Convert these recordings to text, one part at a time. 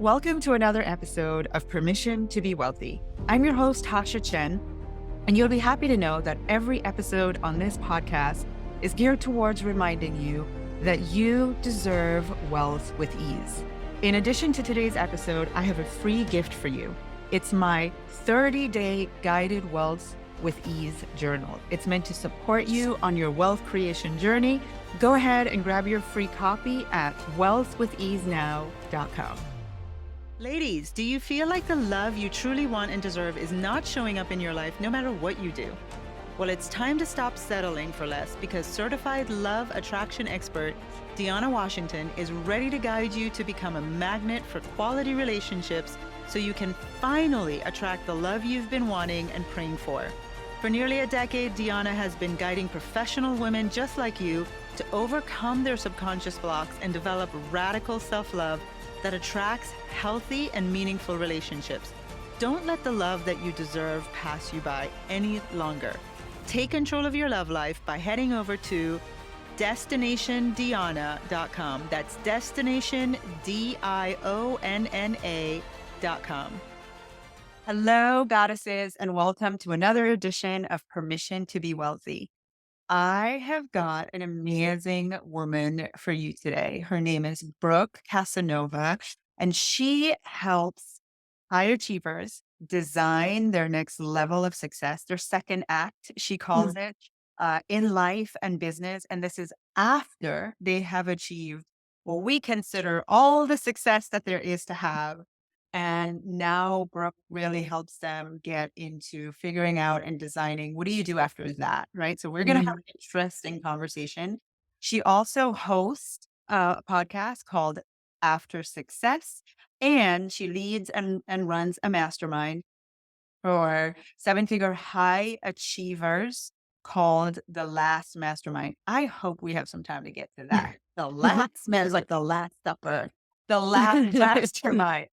Welcome to another episode of Permission to be Wealthy. I'm your host, Tasha Chen, and you'll be happy to know that every episode on this podcast is geared towards reminding you that you deserve wealth with ease. In addition to today's episode, I have a free gift for you. It's my 30-day guided wealth with ease journal. It's meant to support you on your wealth creation journey. Go ahead and grab your free copy at wealthwitheasenow.com. Ladies, do you feel like the love you truly want and deserve is not showing up in your life no matter what you do? Well, it's time to stop settling for less because certified love attraction expert Deanna Washington is ready to guide you to become a magnet for quality relationships so you can finally attract the love you've been wanting and praying for. For nearly a decade, Deanna has been guiding professional women just like you to overcome their subconscious blocks and develop radical self-love that attracts healthy and meaningful relationships. Don't let the love that you deserve pass you by any longer. Take control of your love life by heading over to destinationdionna.com. That's destinationdionna.com. Hello, goddesses, and welcome to another edition of Permission to be Wealthy. I have got an amazing woman for you today. Her name is Brooke Casanova, and she helps high achievers design their next level of success, their second act, she calls it, in life and business. And this is after they have achieved what we consider all the success that there is to have. And now Brooke really helps them get into figuring out and designing what do you do after that, right? So we're going to have an interesting conversation. She also hosts a podcast called After Success, and she leads and runs a mastermind for seven-figure high achievers called The Last Mastermind. I hope we have some time to get to that. The last man is like the last supper, the last mastermind.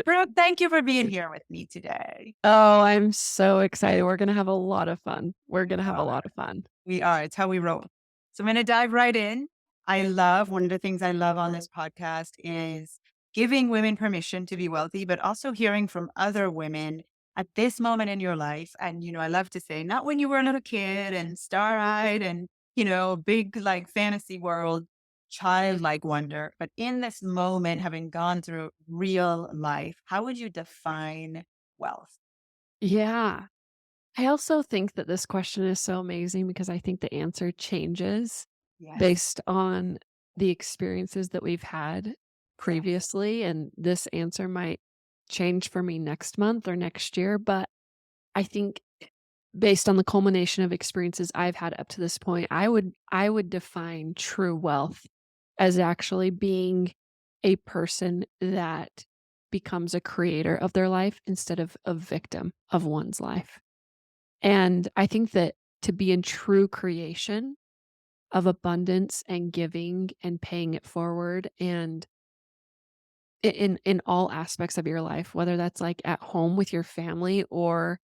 Brooke, thank you for being here with me today. Oh, I'm so excited. We're going to have a lot of fun. We're going to have a lot of fun. We are. It's how we roll. So I'm going to dive right in. One of the things I love on this podcast is giving women permission to be wealthy, but also hearing from other women at this moment in your life. And, I love to say, not when you were a little kid and star-eyed and, big like fantasy world, childlike wonder, but in this moment, having gone through real life, how would you define wealth? Yeah. I also think that this question is so amazing because I think the answer changes Yes. based on the experiences that we've had previously. And this answer might change for me next month or next year. But I think based on the culmination of experiences I've had up to this point, I would define true wealth as actually being a person that becomes a creator of their life instead of a victim of one's life. And I think that to be in true creation of abundance and giving and paying it forward and in all aspects of your life, whether that's like at home with your family or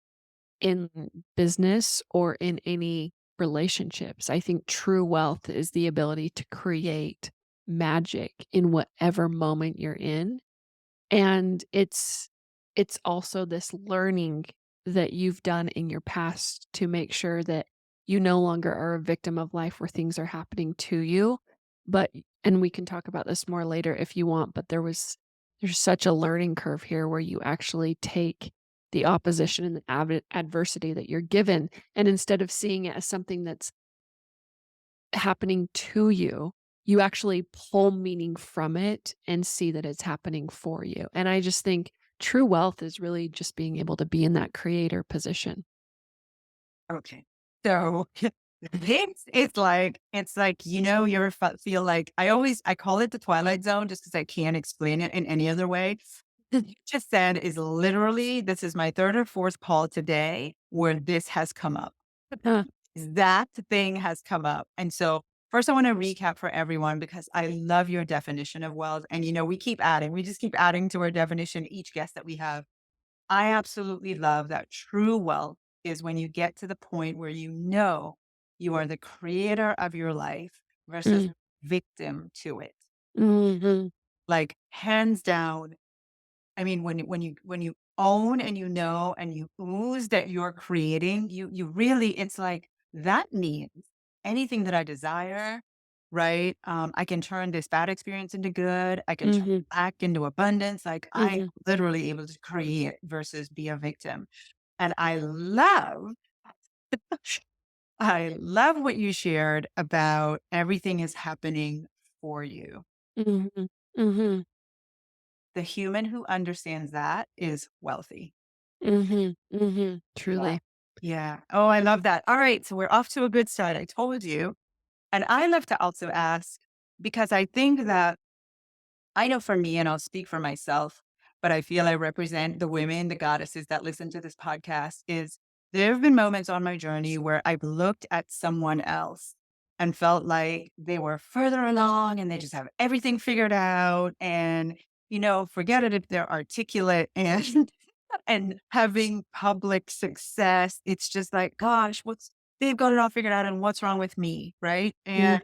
in business or in any relationships. I think true wealth is the ability to create magic in whatever moment you're in. And it's also this learning that you've done in your past to make sure that you no longer are a victim of life where things are happening to you. But and we can talk about this more later if you want, but there's such a learning curve here where you actually take the opposition and the adversity that you're given, and instead of seeing it as something that's happening to you, you actually pull meaning from it and see that it's happening for you. And I just think true wealth is really just being able to be in that creator position. Okay. So it's like, you ever feel like I call it the twilight zone just because I can't explain it in any other way. You just said is literally, this is my third or fourth call today where this has come up. Huh. That thing has come up. And so first I want to recap for everyone because I love your definition of wealth. And we just keep adding to our definition each guest that we have. I absolutely love that true wealth is when you get to the point where you are the creator of your life versus Mm. victim to it. Mhm. Like hands down, I mean, when you own and you know and you ooze that you're creating, you really it's like that means anything that I desire, right? I can turn this bad experience into good. I can turn Mhm, back into abundance. Like I'm mhm, literally able to create versus be a victim. And I love what you shared about everything is happening for you. mhm, mhm, The human who understands that is wealthy. mhm, mhm, Yeah. truly. Yeah. Oh, I love that. All right. So we're off to a good start. I told you. And I love to also ask because I think that I know for me, and I'll speak for myself, but I feel I represent the women, the goddesses that listen to this podcast. Is there have been moments on my journey where I've looked at someone else and felt like they were further along and they just have everything figured out. And, forget it if they're articulate and and having public success. It's just like, gosh, they've got it all figured out and what's wrong with me? Right. Mm, And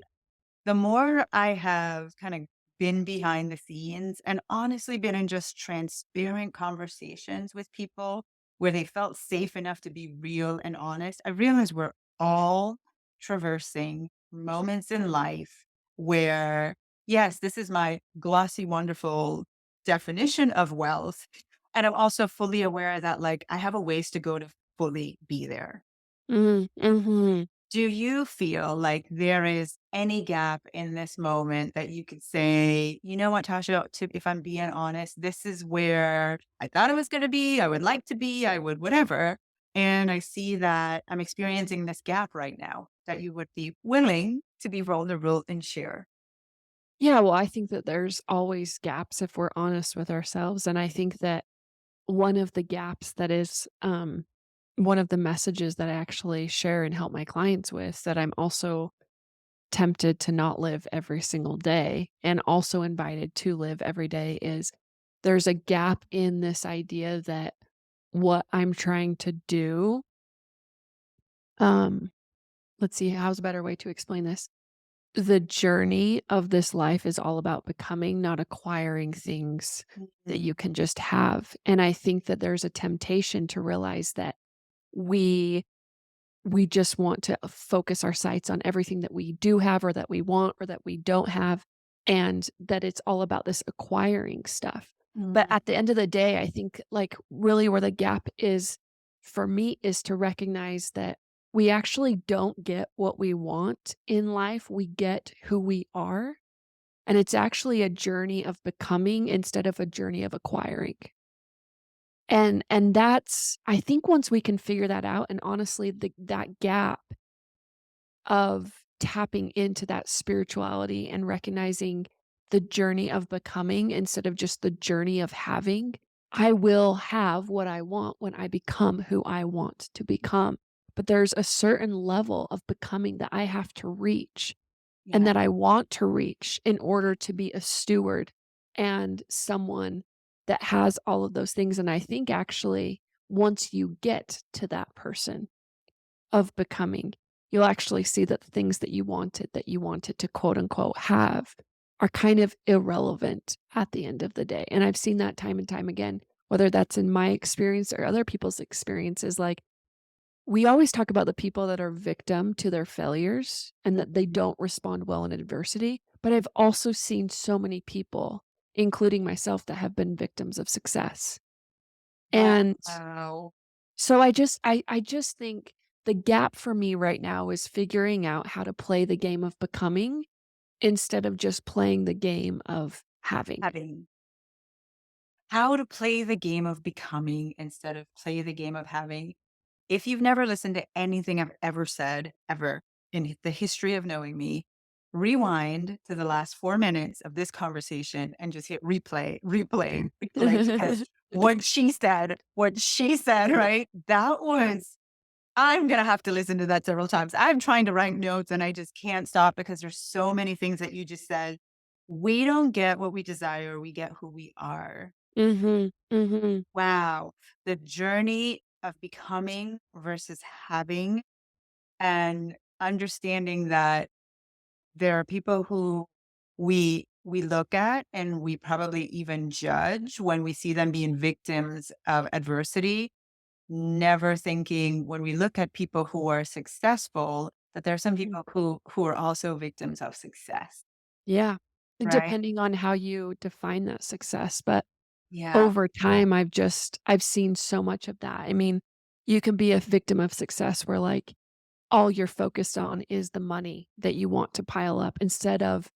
the more I have kind of been behind the scenes and honestly been in just transparent conversations with people where they felt safe enough to be real and honest, I realize we're all traversing moments in life where, yes, this is my glossy, wonderful definition of wealth. And I'm also fully aware that, like, I have a ways to go to fully be there. mhm, mhm. Do you feel like there is any gap in this moment that you could say, you know what, Tasha, if I'm being honest, this is where I thought it was going to be, I would like to be, I would whatever. And I see that I'm experiencing this gap right now that you would be willing to be vulnerable and share. Yeah, well, I think that there's always gaps if we're honest with ourselves, and I think that one of the gaps that is, one of the messages that I actually share and help my clients with that I'm also tempted to not live every single day and also invited to live every day is there's a gap in this idea that what I'm trying to do, um, let's see, how's a better way to explain this? The journey of this life is all about becoming, not acquiring things that Mhm. you can just have. And I think that there's a temptation to realize that we we just want to focus our sights on everything that we do have or that we want or that we don't have, and that it's all about this acquiring stuff. But Mhm. at the end of the day, I think, like, really where the gap is for me is to recognize that we actually don't get what we want in life, we get who we are, and it's actually a journey of becoming instead of a journey of acquiring. And that's I think once we can figure that out, and honestly, that gap of tapping into that spirituality and recognizing the journey of becoming instead of just the journey of having, I will have what I want when I become who I want to become. But there's a certain level of becoming that I have to reach and Yeah. that I want to reach in order to be a steward and someone that has all of those things. And I think actually, once you get to that person of becoming, you'll actually see that the things that you wanted to quote unquote have are kind of irrelevant at the end of the day. And I've seen that time and time again, whether that's in my experience or other people's experiences. Like, we always talk about the people that are victim to their failures and that they Mhm. don't respond well in adversity. But I've also seen so many people, including myself, that have been victims of success. And Wow. so I just think the gap for me right now is figuring out how to play the game of becoming instead of just playing the game of having. Having how to play the game of becoming instead of play the game of having. If you've never listened to anything I've ever said, ever in the history of knowing me, rewind to the last 4 minutes of this conversation and just hit replay, replay, replay, because what she said, right? That was, I'm going to have to listen to that several times. I'm trying to write notes and I just can't stop because there's so many things that you just said. We don't get what we desire, we get who we are. Mhm, mhm, Wow. The journey of becoming versus having and understanding that there are people who we we look at and we probably even judge when we see them being victims of adversity, never thinking when we look at people who are successful that there are some people who are also victims of success, Yeah. right? Depending on how you define that success, but Yeah, over time, I've seen so much of that. I mean, you can be a victim of success where, like, all you're focused on is the money that you want to pile up instead of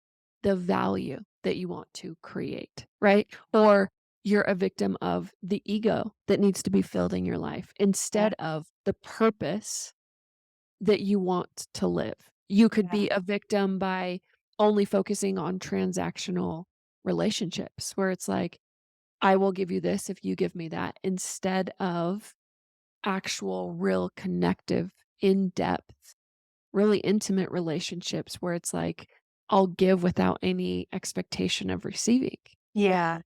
the value that you want to create, right? Or you're a victim of the ego that needs to be filled in your life yeah, instead of the purpose that you want to live. You could yeah, be a victim by only focusing on transactional relationships where it's like, I will give you this if you give me that, instead of actual, real connective, in depth, really intimate relationships where it's like, I'll give without any expectation of receiving. yeah,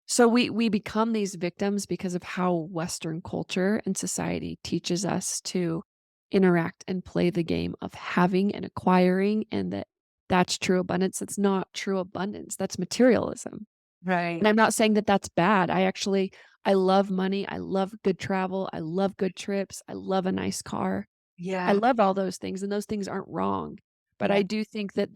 So we become these victims because of how Western culture and society teaches us to interact and play the game of having and acquiring, and that's true abundance. That's not true abundance. That's materialism. right. And I'm not saying that that's bad. I love money. I love good travel. I love good trips. I love a nice car. I Yeah, love all those things, and those things aren't wrong. But yeah, I do think that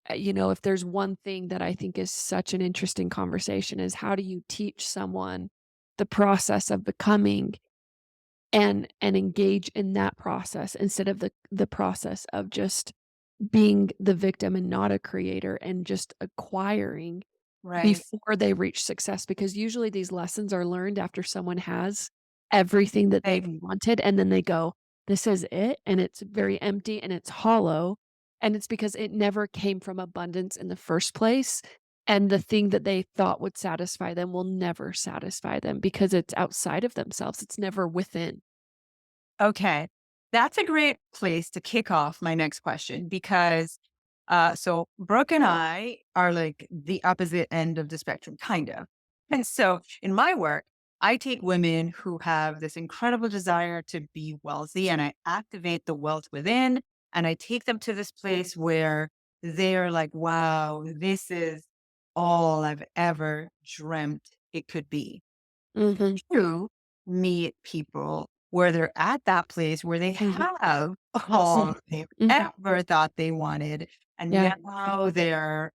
if there's one thing that I think is such an interesting conversation is how do you teach someone the process of becoming and engage in that process instead of the process of just being the victim and not a creator and just acquiring right. before they reach success, because usually these lessons are learned after someone has everything that they've They wanted, and then they go, "This is it," and it's very empty and it's hollow, and it's because it never came from abundance in the first place, and the thing that they thought would satisfy them will never satisfy them because it's outside of themselves, it's never within. Okay. That's a great place to kick off my next question because so Brooke and I are like the opposite end of the spectrum, kind of. And so in my work, I take women who have this incredible desire to be wealthy and I activate the wealth within and I take them to this place where they're like, wow, this is all I've ever dreamt it could be. Mhm, To meet people where they're at that place where they mhm, have all mhm, they've mhm. ever thought they wanted, and Yeah, now they're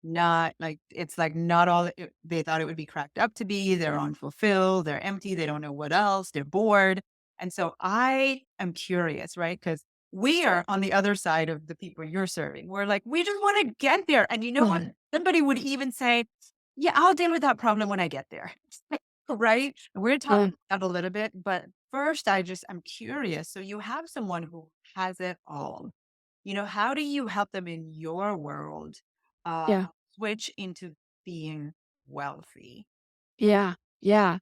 not like it's like not all they thought it would be cracked up to be. They're unfulfilled, they're empty, they don't know what else, they're bored. And so I am curious, right? Because we are on the other side of the people you're serving. We're like, we just want to get there. And you know what? Somebody would even say, yeah, I'll deal with that problem when I get there. Right? We're talking yeah, about a little bit, but first, I'm curious. So you have someone who has it all. How do you help them in your world yeah, switch into being wealthy? yeah, yeah.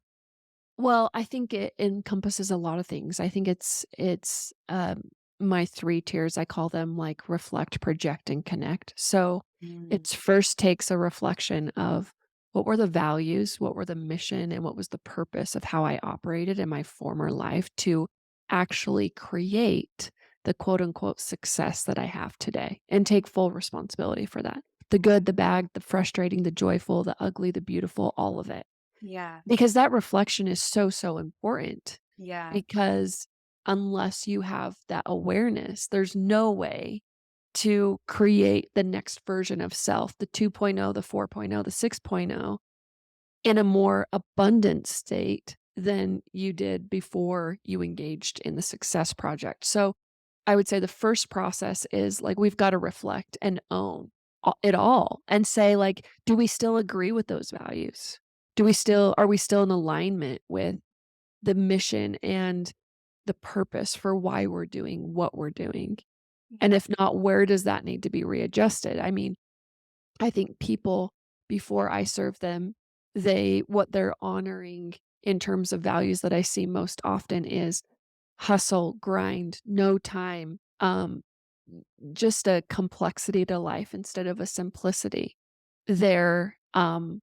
Well, I think it encompasses a lot of things. I think it's my 3 tiers, I call them, like, reflect, project, and connect. So, Mm, it's first takes a reflection of what were the values, what were the mission, and what was the purpose of how I operated in my former life to actually create the quote unquote "success" that I have today, and take full responsibility for that. The good, the bad, the frustrating, the joyful, the ugly, the beautiful, all of it. yeah, Because that reflection is so, so important, yeah, because unless you have that awareness, there's no way to create the next version of self, the 2.0, the 4.0, the 6.0, in a more abundant state than you did before you engaged in the success project. So, I would say the first process is, like, we've gotta reflect and own it all and say, like, "Do we still agree with those values? Are we still in alignment with the mission and the purpose for why we're doing what we're doing? And yeah, if not, where does that need to be readjusted?" I mean, I think people, before I serve them, what they're honoring in terms of values that I see most often is hustle, grind, no time, just a complexity to life instead of a simplicity. They're, um,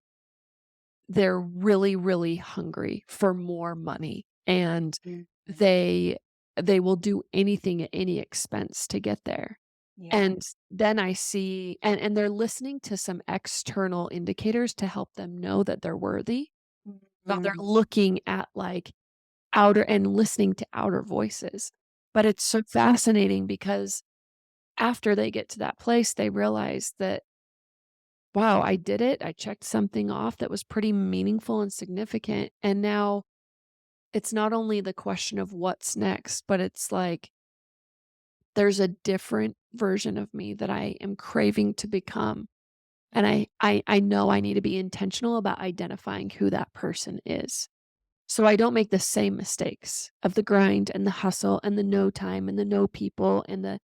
they're really, really hungry for more money, and mm, they they will do anything at any expense to get there. Yeah. And then I see and they're listening to some external indicators to help them know that they're worthy, but they're Mhm. looking at, like, outer and listening to outer voices. But it's so fascinating because after they get to that place, they realize that, "Wow, I did it. I checked something off that was pretty meaningful and significant." And now it's not only the question of what's next, but it's like there's a different version of me that I am craving to become. And I know I need to be intentional about identifying who that person is. So I don't make the same mistakes of the grind and the hustle and the no time and the no people and the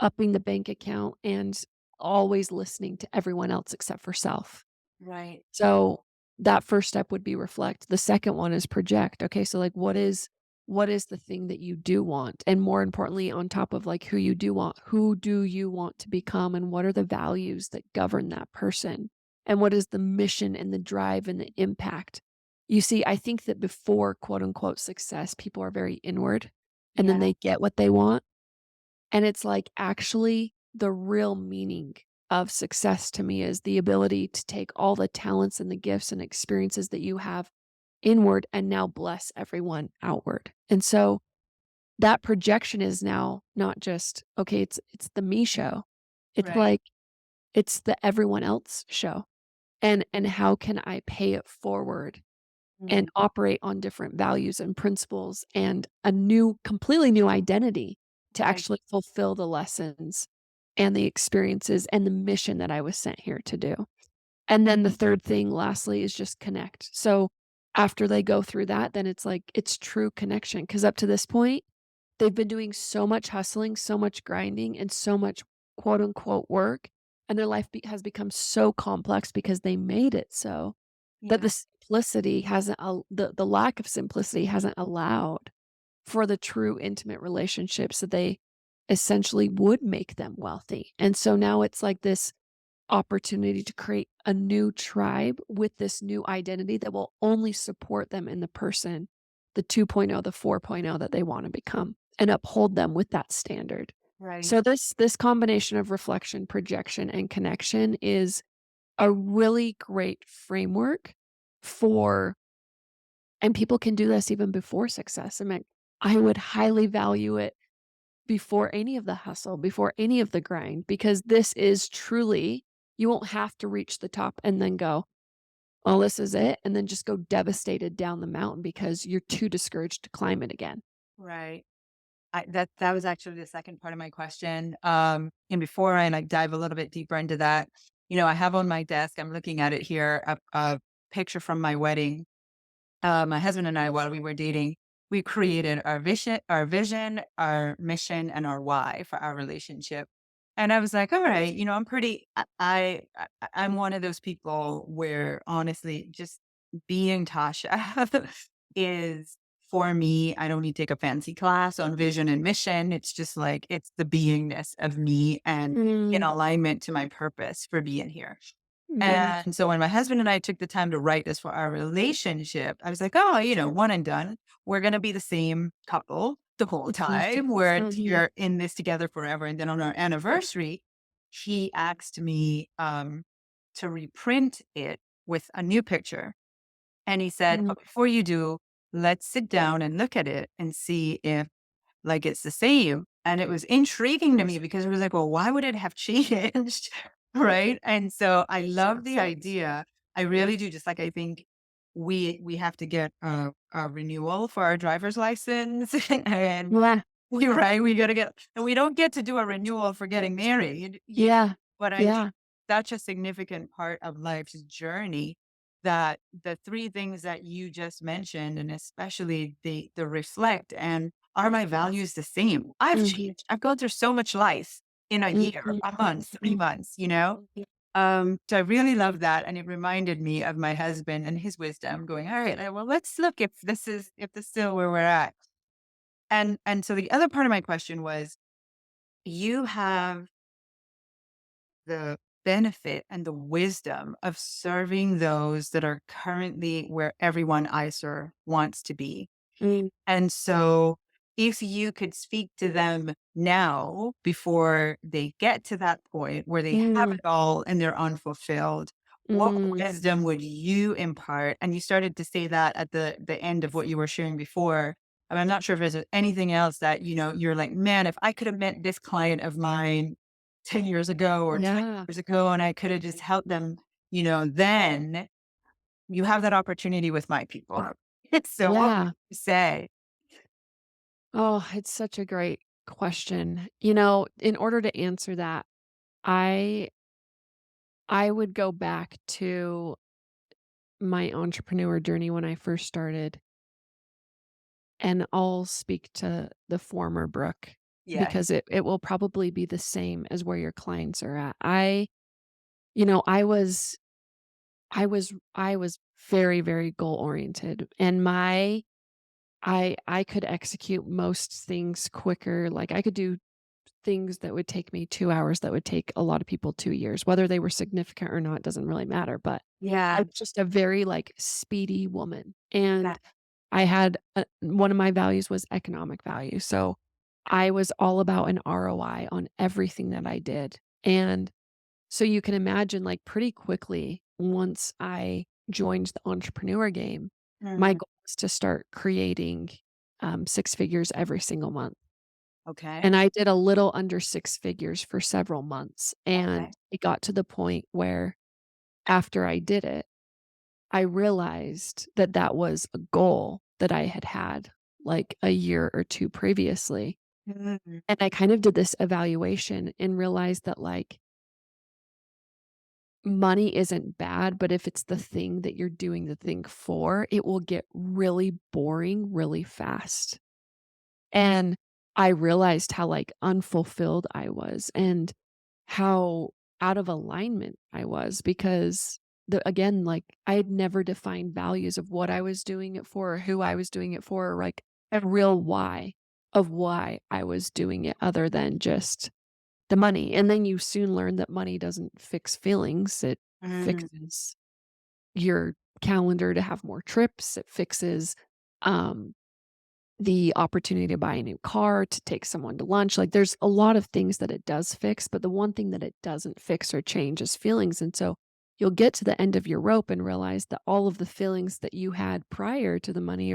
upping the bank account and always listening to everyone else except for self. Right. So that first step would be reflect. The second one is project. Okay, so like what is the thing that you do want? And more importantly, on top of like who you do want, who do you want to become and what are the values that govern that person? And what is the mission and the drive and the impact? You see, I think that before quote unquote success, people are very inward and then Yeah. they get what they want. And it's like actually the real meaning of success to me is the ability to take all the talents and the gifts and experiences that you have inward and now bless everyone outward. And so that projection is now not just, okay, it's the me show. It's Right. like it's the everyone else show. And how can I pay it forward and Mm. operate on different values and principles and a new completely new identity to Right. actually fulfill the lessons and the experiences and the mission that I was sent here to do. And then the third thing lastly is just connect. So after they go through that, then it's like it's true connection because up to this point, they've been doing so much hustling, so much grinding, and so much quote unquote work. And their life has become so complex because they made it so that Yeah. the simplicity hasn't the lack of simplicity hasn't allowed for the true intimate relationships that they essentially would make them wealthy. And so now it's like this opportunity to create a new tribe with this new identity that will only support them in the person, the 2.0, the 4.0 that they want to become and uphold them with that standard. Right. So this combination of reflection, projection, and connection is a really great framework for and people can do this even before success. I mean, I would highly value it before any of the hustle, before any of the grind, because this is truly you won't have to reach the top and then go, "Oh, this is it," and then just go devastated down the mountain because you're too discouraged to climb it again. Right. That was actually the second part of my question. And before I like dive a little bit deeper into that, I have on my desk, I'm looking at it here, a picture from my wedding. My husband and I, while we were dating, we created our vision, our mission, and our why for our relationship. And I was like, all right, I'm pretty. I'm one of those people where honestly, just being Tasha is for me. I don't need to take a fancy class on vision and mission. It's just like it's the beingness of me and in Mm, alignment to my purpose for being here. mhm. And so when my husband and I took the time to write this for our relationship, I was like, oh, one and done. We're going to be the same couple the whole time. Mhm. We're in this together forever. And then on our anniversary, he asked me to reprint it with a new picture. And he said, Mhm. but before you do, let's sit down and look at it and see if like, it's the same, and it was intriguing to me because it was like, "Well, why would it have changed?" Right? And so I love the idea. I really do, just like I think we have to get a renewal for our driver's license, and Yeah, we right, we gotta get and we don't get to do a renewal for getting married, yeah, but I think yeah. such a significant part of life's journey that the 3 things that you just mentioned, and especially the reflect and are my values the same? I've Mhm, changed. I've gone through so much life in a year, mhm. a month, 3 months, you know? So I really love that, and it reminded me of my husband and his wisdom going, "All right, well, let's look if this is still where we're at." And so the other part of my question was, you have the benefit and the wisdom of serving those that are currently where everyone ICER wants to be. Mm, And so if you could speak to them now before they get to that point where they have Mm, it all and they're unfulfilled, what mm, wisdom would you impart? And you started to say that at the end of what you were sharing before. And I'm not sure if there's anything else that, you're like, man, if I could have met this client of mine 10 years ago or 20 yeah, years ago and I could have just helped them, then you have that opportunity with my people. So what would yeah. you say? Oh, it's such a great question. In order to answer that, I I would go back to my entrepreneur journey when I first started, and I'll speak to the former Brooke Yes. because it will probably be the same as where your clients are at. I was very, very goal oriented, and I could execute most things quicker. Like, I could do things that would take me 2 hours that would take a lot of people 2 years. Whether they were significant or not doesn't really matter, but I Yeah. was just a very, like, speedy woman, Yeah. and I had one of my values was economic value, so I was all about an ROI on everything that I did, and so you can imagine, like, pretty quickly, once I joined the entrepreneur game, my Mhm. goal was to start creating, 6 figures every single month. Okay. And I did a little under 6 figures for several months, Okay. and it got to the point where after I did it, I realized that that was a goal that I had had, like, a year or 2 previously, Mhm. and I kind of did this evaluation and realized that, like, money isn't bad, but if it's the thing that you're doing the thing for, it will get really boring really fast. And I realized how, like, unfulfilled I was and how out of alignment I was because again, like, I had never defined values of what I was doing it for or who I was doing it for, or, like, a real why of why I was doing it other than just the money. And then you soon learn that money doesn't fix feelings. It Mhm. fixes your calendar to have more trips. It fixes, um the opportunity to buy a new car, to take someone to lunch. Like, there's a lot of things that it does fix, but the one thing that it doesn't fix or change is feelings. And so you'll get to the end of your rope and realize that all of the feelings that you had prior to the money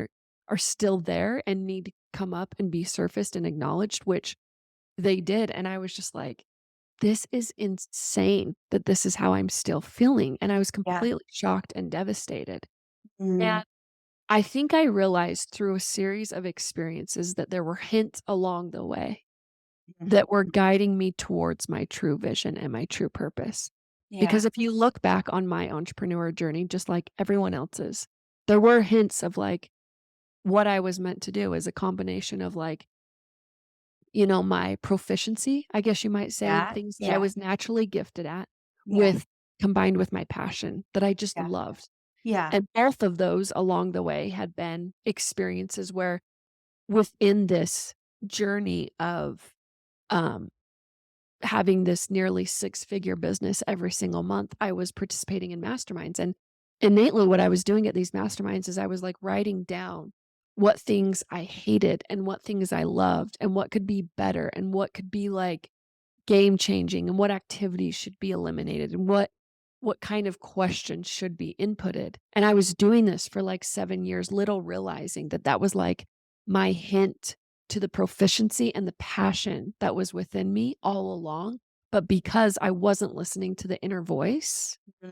are still there and need to come up and be surfaced and acknowledged, which they did. And I was just like, this is insane that this is how I'm still feeling. And I was Yeah. completely shocked and devastated. Mhm. I think I realized through a series of experiences that there were hints along the way Mhm. that were guiding me towards my true vision and my true purpose. Yeah. Because if you look back on my entrepreneur journey, just like everyone else's, there were hints of like what I was meant to do as a combination of like, my proficiency, I guess you might say, Yeah. things that I Yeah. was naturally gifted at Yeah. with combined with my passion that I just Yeah. loved. Yeah. And both of those along the way had been experiences where within this journey of, um, having this nearly six-figure business every single month, I was participating in masterminds, and innately, what I was doing at these masterminds is I was, like, writing down what things I hated and what things I loved and what could be better and what could be, like, game changing and what activities should be eliminated and what kind of questions should be inputted. And I was doing this for like 7 years, little realizing that that was like my hint to the proficiency and the passion that was within me all along. But because I wasn't listening to the inner voice Mhm.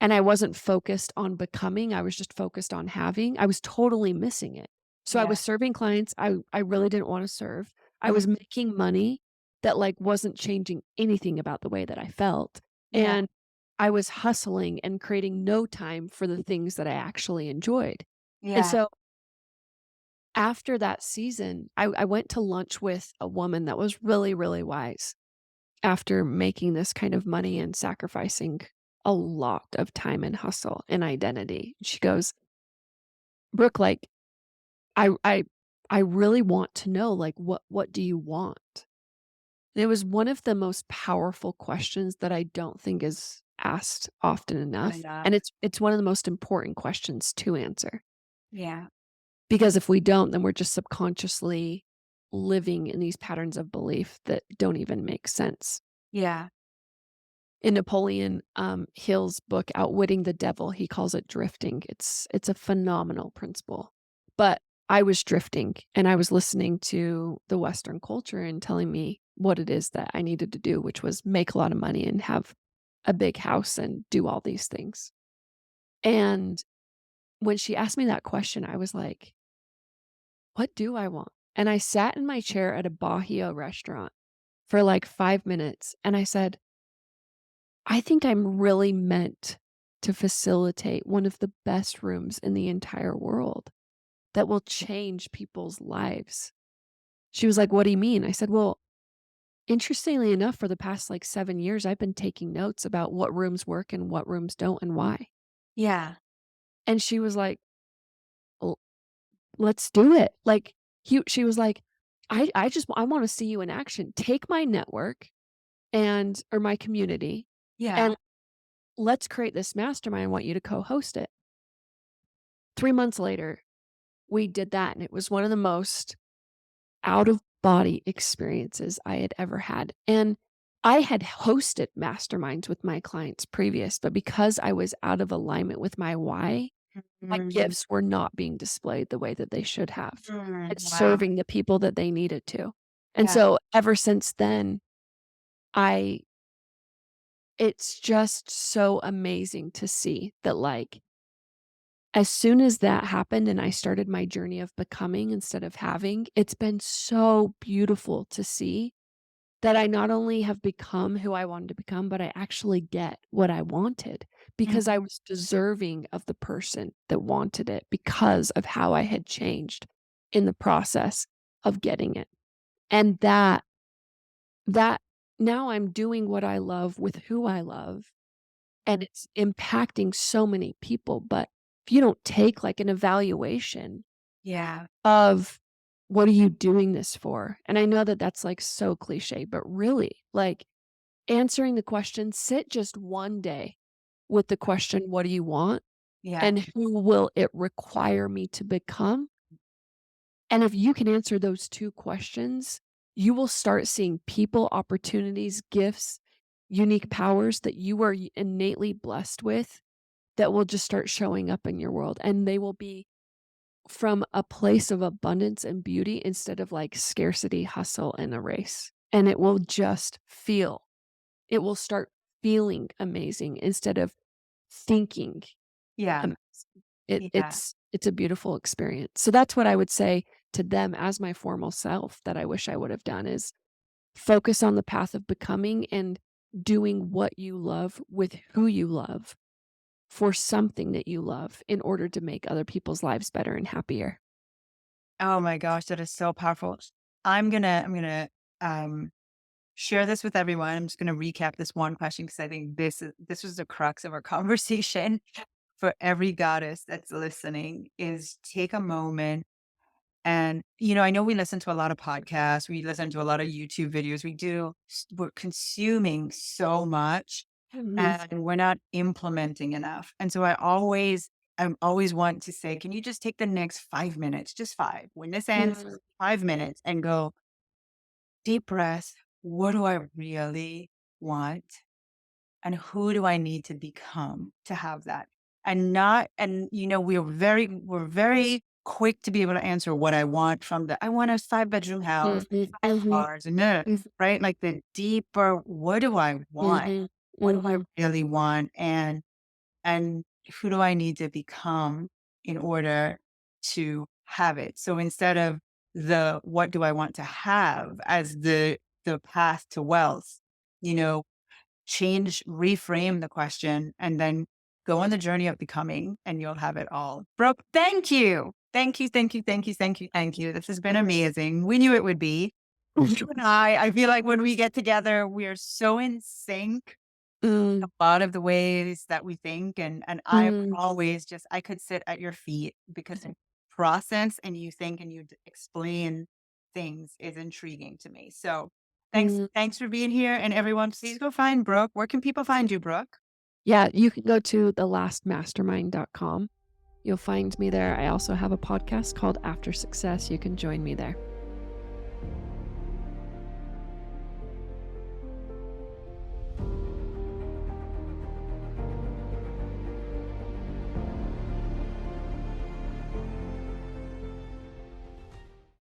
and I wasn't focused on becoming, I was just focused on having, I was totally missing it. So I Yeah. was serving clients I really didn't wanna serve. I Mhm. was making money that, like, wasn't changing anything about the way that I felt, Yeah. and I was hustling and creating no time for the things that I actually enjoyed. And Yeah. so after that season, I went to lunch with a woman that was really, really wise after making this kind of money and sacrificing a lot of time and hustle and identity. She goes, "Brooke, like, I I I really want to know, like, what do you want?" And it was one of the most powerful questions that I don't think is asked often Not enough, and enough. it's one of the most important questions to answer. Yeah. Because if we don't, then we're just subconsciously living in these patterns of belief that don't even make sense. Yeah. In Napoleon, Hill's book, Outwitting the Devil, he calls it drifting. It's a phenomenal principle. But I was drifting, and I was listening to the Western culture and telling me what it is that I needed to do, which was make a lot of money and have a big house and do all these things. And when she asked me that question, I was like, "What do I want?" And I sat in my chair at a Bahia restaurant for like 5 minutes, and I said, I think I'm really meant to facilitate one of the best rooms in the entire world that will change people's lives. She was like, "What do you mean?" I said, "Well, interestingly enough, for the past like 7 years, I've been taking notes about what rooms work and what rooms don't and why." Yeah. And she was like, "L let's do it." Like, she was like, I just I wanna see you in action. Take my network and or my community, Yeah. and let's create this mastermind. I want you to co-host it." 3 months later, we did that, and it was one of the most out of body experiences I had ever had, and I had hosted masterminds with my clients previous, but because I was out of alignment with my why, my Mm, gifts were not being displayed the way that they should have, and wow. serving the people that they needed to. And Yeah. so ever since then, I it's just so amazing to see that, like, as soon as that happened and I started my journey of becoming instead of having, it's been so beautiful to see that I not only have become who I wanted to become, but I actually get what I wanted because I Mhm. was deserving of the person that wanted it because of how I had changed in the process of getting it. And that now I'm doing what I love with who I love, and it's impacting so many people, but if you don't take, like, an evaluation Yeah. of, "What are you doing this for?" And I know that that's, like, so cliche, but really, like, answering the question, sit just one day with the question, "What do you want?" Yeah. and "Who will it require me to become?" And if you can answer those 2 questions, you will start seeing people, opportunities, gifts, unique powers that you are innately blessed with that will just start showing up in your world, and they will be from a place of abundance and beauty instead of, like, scarcity, hustle, and a race, and it will start feeling amazing instead of thinking Yeah. amazing. It Yeah. it's a beautiful experience. So that's what I would say to them as my formal self that I wish I would have done is focus on the path of becoming and doing what you love with who you love for something that you love in order to make other people's lives better and happier. Oh my gosh, that is so powerful. I'm gonna um share this with everyone. I'm just gonna recap this one question because I think this was the crux of our conversation for every goddess that's listening is take a moment and I know we listen to a lot of podcasts, we listen to a lot of YouTube videos. We're consuming so much Mhm. and we're not implementing enough. And so I'm always want to say, can you just take the next 5 minutes, just five, when this ends, Mhm. 5 minutes and go deep breath. What do I really want? And who do I need to become to have that? And not, and we're very quick to be able to answer what I want from I want a 5 bedroom house, Mhm. 5 cars, and then, Mhm. right? Like the deeper, what do I want? Mhm. What do I Mhm. really want? And who do I need to become in order to have it? So instead of the what do I want to have as the path to wealth, you know, reframe the question, and then go on the journey of becoming, and you'll have it all. Brooke, thank you. Thank you, thank you, thank you, thank you, thank you. This has been amazing. We knew it would be. You and I feel like when we get together, we are so in sync a Mm. lot of the ways that we think. And I Mm. always just, I could sit at your feet because the process and you think and explain things is intriguing to me. So Mm. thanks for being here. And everyone, please go find Brooke. Where can people find you, Brooke? Yeah, you can go to thelastmastermind.com. You'll find me there. I also have a podcast called After Success. You can join me there.